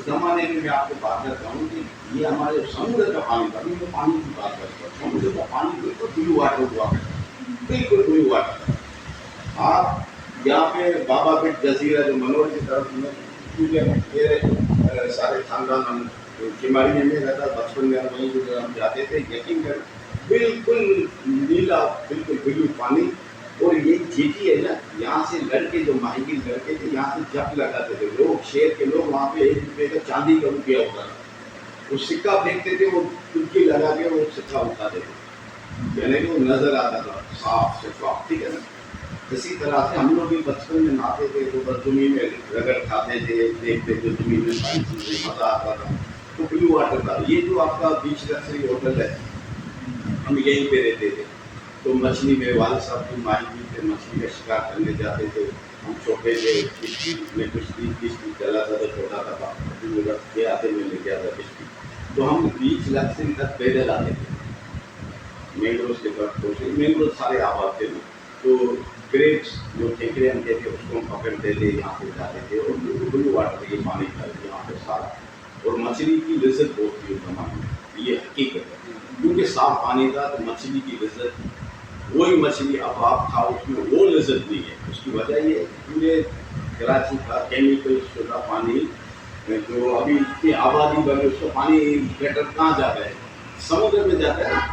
زمانے میں آپ کو بات کرتا ہوں کہ یہ ہمارے سمندر کا پانی تھا. میں پانی کی بات کرتا ہوں. سمندر کا پانی بالکل بلو واٹر ہوا کرتا ہے, بالکل بلو واٹر. آپ یہاں پہ بابا بیٹ جزیرہ جو منور کی طرف میں, کیونکہ میرے سارے خاندان ہم کماریے میں رہتا, بچپن میں وہیں جو ہم جاتے تھے, یقین کر بالکل نیلا بالکل بلو پانی. اور یہ جیٹی ہے نا, یہاں سے لڑکے جو ماہی گیر لڑکے تھے یہاں سے جپ لگاتے تھے لوگ, شہر کے لوگ. وہاں پہ 1 روپے کا چاندی کا روپیہ ہوتا تھا, وہ سکہ پھینکتے تھے, وہ ٹبکی لگا کے وہ سکہ اٹھاتے تھے, یعنی کہ وہ نظر آتا تھا صاف شفاف. ٹھیک ہے نا. اسی طرح سے ہم لوگ بھی بچپن میں نہاتے تھے تو بس زمین میں رگڑ کھاتے تھے, دیکھتے تھے زمین میں ساری چیزیں, مزہ آتا تھا. تو بلو واٹر تھا. یہ جو آپ کا بیچ لکسری ہوٹل ہے, ہم یہیں پہ رہتے تھے. تو مچھلی میرے والد صاحب کی ماہی گیر تھے, مچھلی کا شکار کرنے جاتے تھے. ہم چھوٹے تھے, کشتی میں کشتی چلاتا تھا, چھوٹا تھا, یہ آتے میں لے کے آتا کشتی. تو ہم بیچ لکسری تک پیدل آتے تھے. مینگروز کے طرف پہنچے, مینگروز سارے آباد تھے. تو کریپس جو کھیکڑے ہم کہتے اس کو ہم پکڑتے تھے, یہاں پہ جاتے تھے. اور بلو واٹر یہ پانی تھا یہاں پہ سارا. اور مچھلی کی لذت بہت تھی اس زمانے میں, یہ حقیقت ہے. کیونکہ صاف پانی تھا تو مچھلی کی لذت, وہی مچھلی اب آپ کھاؤ اس میں وہ لذت نہیں ہے. اس کی وجہ یہ ہے پورے کراچی کا کیمیکل شدہ پانی, جو ابھی اتنی آبادی بڑھ, اس کا پانی گٹر کہاں جاتا ہے, سمندر میں جاتا ہے.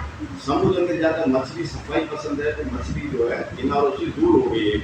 سمندر میں جاتا ہے. مچھلی صفائی پسند ہے تو مچھلی جو ہے کناروں سے دور ہو گئی ہے.